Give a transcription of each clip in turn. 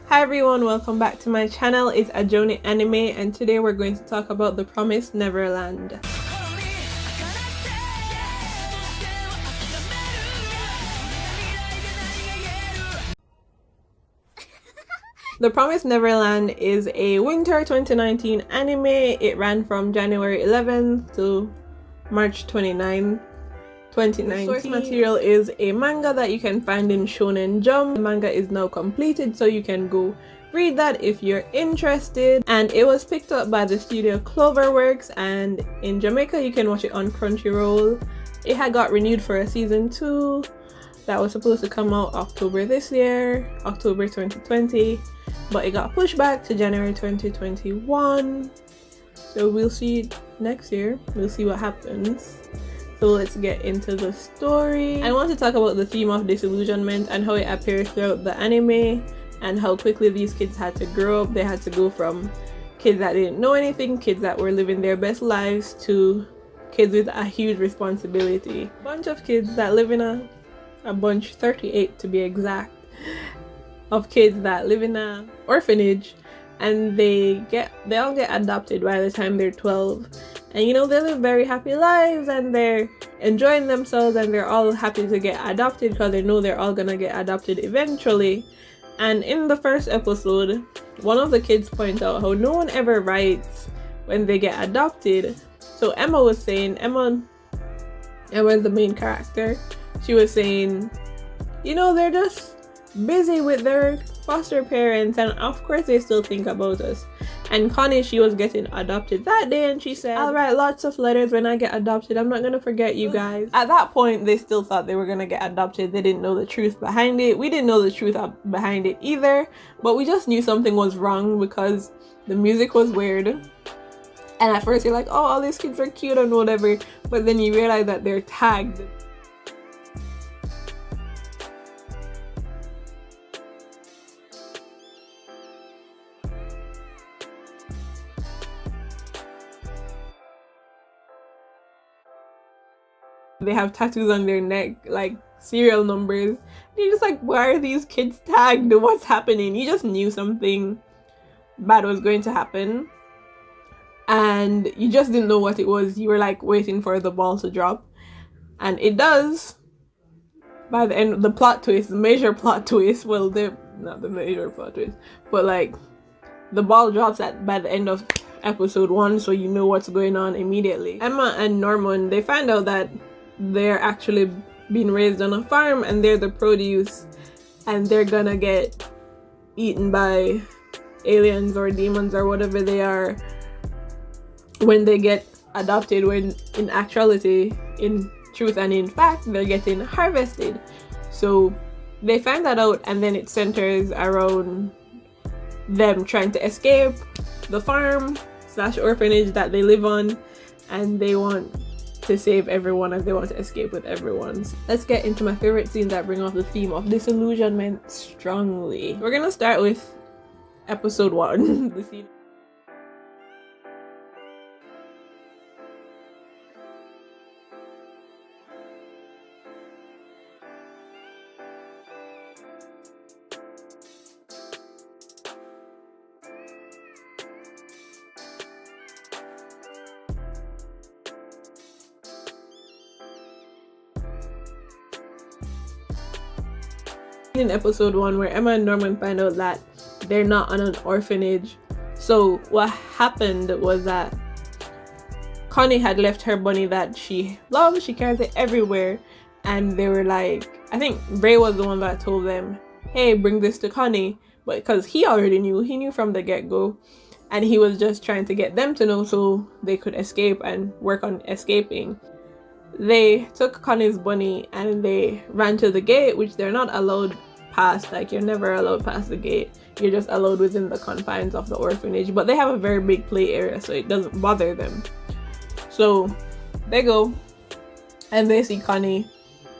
Hi everyone, welcome back to my channel. It's Ajoni Anime and today we're going to talk about The Promised Neverland. The Promised Neverland is a winter 2019 anime. It ran from January 11th to March 29th. 2019. The source material is a manga that you can find in Shonen Jump. The manga is now completed, so you can go read that if you're interested. And it was picked up by the studio Cloverworks, and in Jamaica you can watch it on Crunchyroll. It had got renewed for a season 2 that was supposed to come out October this year, October 2020, but it got pushed back to January 2021. So we'll see next year. We'll see what happens. So let's get into the story. I want to talk about the theme of disillusionment and how it appears throughout the anime and how quickly these kids had to grow up. They had to go from kids that didn't know anything, kids that were living their best lives, to kids with a huge responsibility. A bunch of kids that live in a bunch, 38 to be exact, of kids that live in an orphanage, and they all get adopted by the time they're 12. And you know, they live very happy lives and they're enjoying themselves and they're all happy to get adopted because they know they're all gonna get adopted eventually. And in the first episode, one of the kids point out how no one ever writes when they get adopted. So Emma was saying, Emma is the main character, she was saying, you know, they're just busy with their foster parents and of course they still think about us. And Connie, she was getting adopted that day and she said, I'll write lots of letters when I get adopted, I'm not gonna forget you guys. At that point they still thought they were gonna get adopted. They didn't know the truth behind it. We didn't know the truth behind it either, but we just knew something was wrong because the music was weird. And at first you're like, oh, all these kids are cute and whatever, but then you realize that they're tagged. They have tattoos on their neck, like serial numbers. You're just like, why are these kids tagged? What's happening? You just knew something bad was going to happen. And you just didn't know what it was. You were like waiting for the ball to drop. And it does. By the end of the plot twist, the major plot twist, well, they're not the major plot twist, but like the ball drops by the end of episode 1, so you know what's going on immediately. Emma and Norman, they find out that they're actually being raised on a farm and they're the produce and they're gonna get eaten by aliens or demons or whatever they are when they get adopted, when in actuality, in truth and in fact, they're getting harvested. So they find that out and then it centers around them trying to escape the farm / orphanage that they live on, and they want to save everyone and they want to escape with everyone. Let's get into my favorite scenes that bring off the theme of disillusionment strongly. We're gonna start with episode 1. The scene. In episode 1 where Emma and Norman find out that they're not on an orphanage. So what happened was that Connie had left her bunny that she loves, she carries it everywhere, and they were like, I think Ray was the one that told them, hey, bring this to Connie, but because he already knew, he knew from the get-go, and he was just trying to get them to know so they could escape and work on escaping. They took Connie's bunny and they ran to the gate, which they're not allowed past. Like, you're never allowed past the gate. You're just allowed within the confines of the orphanage. But they have a very big play area, so it doesn't bother them. So they go and they see Connie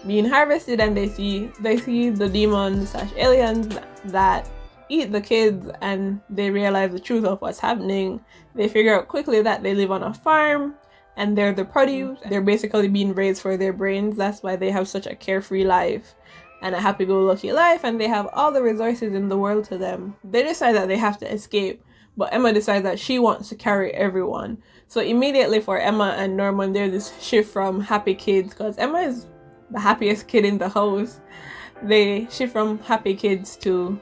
being harvested, and they see the demons / aliens that eat the kids, and they realize the truth of what's happening. They figure out quickly that they live on a farm and they're the produce. They're basically being raised for their brains. That's why they have such a carefree life. and a happy-go-lucky life, and they have all the resources in the world to them. They decide that they have to escape, but Emma decides that she wants to carry everyone. So immediately for Emma and Norman, there's this shift from happy kids, because Emma is the happiest kid in the house. They shift from happy kids to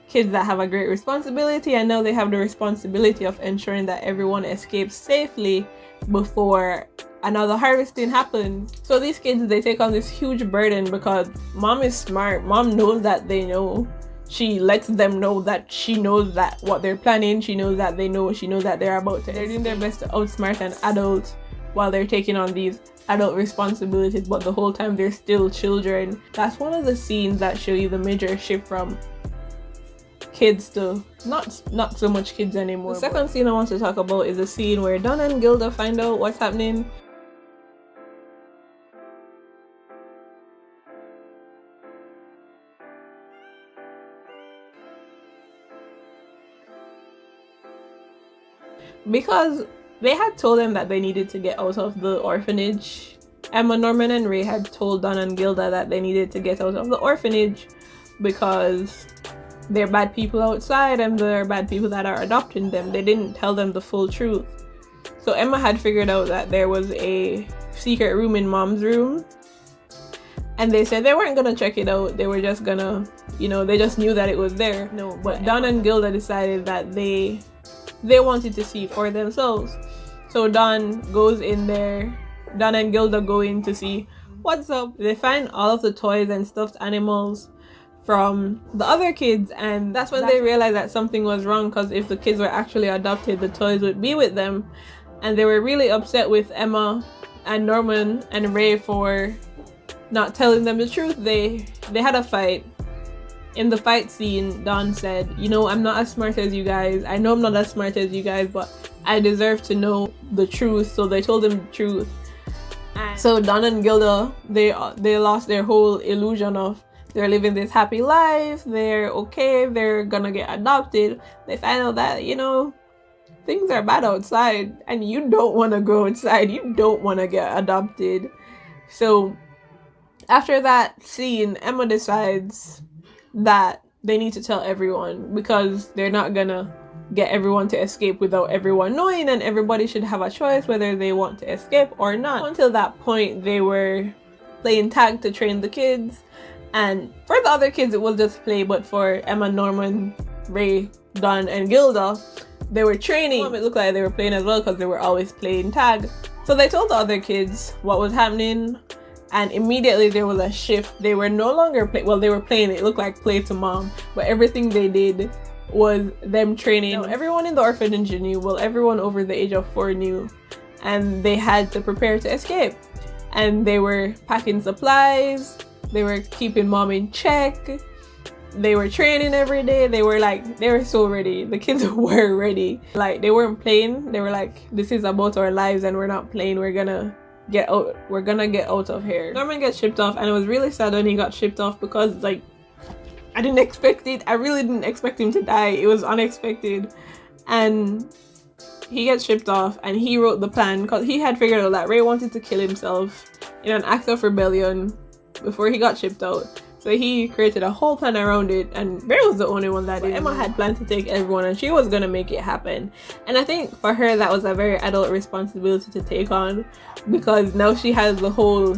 kids that have a great responsibility, and now they have the responsibility of ensuring that everyone escapes safely before another harvesting happens. So these kids, they take on this huge burden because mom is smart. Mom knows that they know. She lets them know that she knows that what they're planning. She knows that they know. She knows that they're about to. They're doing their best to outsmart an adult while they're taking on these adult responsibilities, but the whole time they're still children. That's one of the scenes that show you the major shift from kids to not so much kids anymore. The second scene I want to talk about is the scene where Don and Gilda find out what's happening. Because they had told them that they needed to get out of the orphanage. Emma, Norman, and Ray had told Don and Gilda that they needed to get out of the orphanage because they're bad people outside and they're bad people that are adopting them. They didn't tell them the full truth. So Emma had figured out that there was a secret room in Mom's room, and they said they weren't gonna check it out. They were just gonna, they just knew that it was there. No, but Don and Gilda decided that they wanted to see for themselves. So Don goes in there. Don and Gilda go in to see what's up. They find all of the toys and stuffed animals from the other kids, and that's when they realized that something was wrong, because if the kids were actually adopted, the toys would be with them. And they were really upset with Emma and Norman and Ray for not telling them the truth. They had a fight. In the fight scene, Don said, I'm not as smart as you guys. I know I'm not as smart as you guys, but I deserve to know the truth. So they told him the truth. And so Don and Gilda, they lost their whole illusion of they're living this happy life, they're okay, they're gonna get adopted. They find out that, things are bad outside and you don't want to go outside. You don't want to get adopted. So after that scene, Emma decides that they need to tell everyone, because they're not gonna get everyone to escape without everyone knowing, and everybody should have a choice whether they want to escape or not. Until that point, they were playing tag to train the kids, and for the other kids it was just play, but for Emma, Norman, Ray, Don, and Gilda, they were training. It looked like they were playing as well because they were always playing tag. So they told the other kids what was happening, and immediately there was a shift. They were no longer they were playing. It looked like play to mom, but everything they did was them training. Now, everyone in the orphanage knew, everyone over the age of 4 knew, and they had to prepare to escape. And they were packing supplies, they were keeping mom in check, they were training every day. They were so ready. The kids were ready. They weren't playing. They were like, this is about our lives and we're not playing. We're gonna get out of here. Norman gets shipped off, and it was really sad when he got shipped off, because I didn't expect it. I really didn't expect him to die. It was unexpected. And he gets shipped off, and he wrote the plan because he had figured out that Ray wanted to kill himself in an act of rebellion before he got shipped out. So he created a whole plan around it, and Ray was the only one that did. Emma had planned to take everyone, and she was gonna make it happen. And I think for her that was a very adult responsibility to take on, because now she has the whole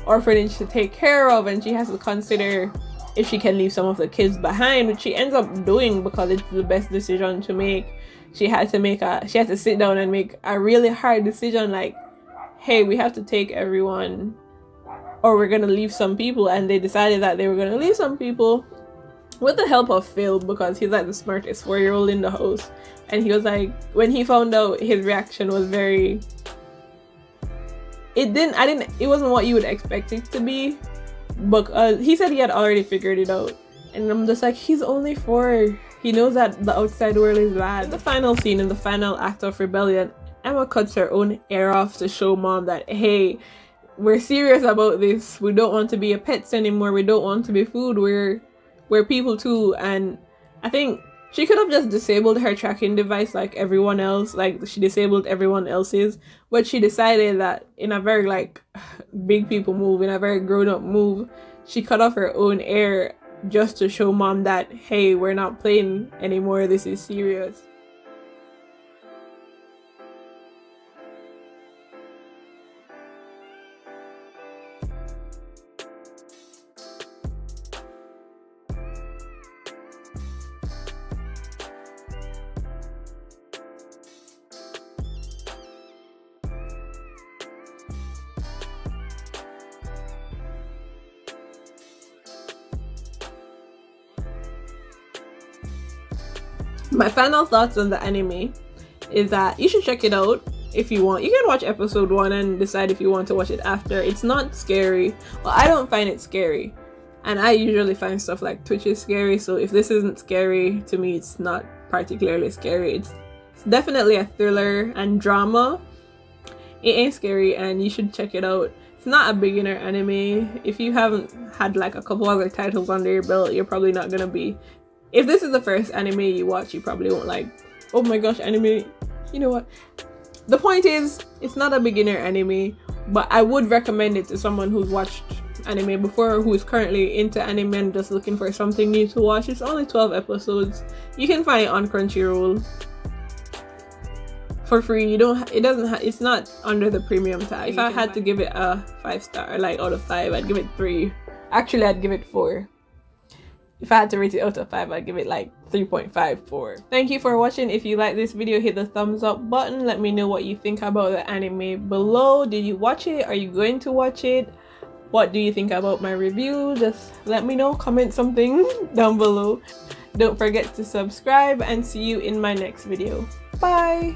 orphanage to take care of, and she has to consider if she can leave some of the kids behind, which she ends up doing because it's the best decision to make. She had to sit down and make a really hard decision, like, hey, we have to take everyone or we're gonna leave some people. And they decided that they were gonna leave some people with the help of Phil, because he's the smartest 4-year-old in the house. And he was when he found out, his reaction was very, it wasn't what you would expect it to be, but he said he had already figured it out. And I'm just he's only 4. He knows that the outside world is bad. In the final scene, in the final act of rebellion, Emma cuts her own hair off to show mom that, hey, we're serious about this. We don't want to be a pets anymore. We don't want to be food. We're people too. And I think she could have just disabled her tracking device like everyone else. She disabled everyone else's. But she decided that in a very big people move, in a very grown up move, she cut off her own hair just to show mom that, hey, we're not playing anymore, this is serious. My final thoughts on the anime is that you should check it out if you want. You can watch episode 1 and decide if you want to watch it after. It's not scary. Well, I don't find it scary. And I usually find stuff like Twitch is scary, so if this isn't scary, to me it's not particularly scary. It's definitely a thriller and drama. It ain't scary and you should check it out. It's not a beginner anime. If you haven't had like a couple other titles under your belt, you're probably not gonna be... If this is the first anime you watch, you probably won't like, oh my gosh, anime. You know what? The point is, it's not a beginner anime, but I would recommend it to someone who's watched anime before or who is currently into anime and just looking for something new to watch. It's only 12 episodes. You can find it on Crunchyroll for free. It's not under the premium tag. If I had to give it a 5-star, like out of 5, I'd give it 3. Actually, I'd give it 4. If I had to rate it out of 5, I'd give it like 3.54. Thank you for watching. If you like this video, hit the thumbs up button. Let me know what you think about the anime below. Did you watch it? Are you going to watch it? What do you think about my review? Just let me know. Comment something down below. Don't forget to subscribe and see you in my next video. Bye!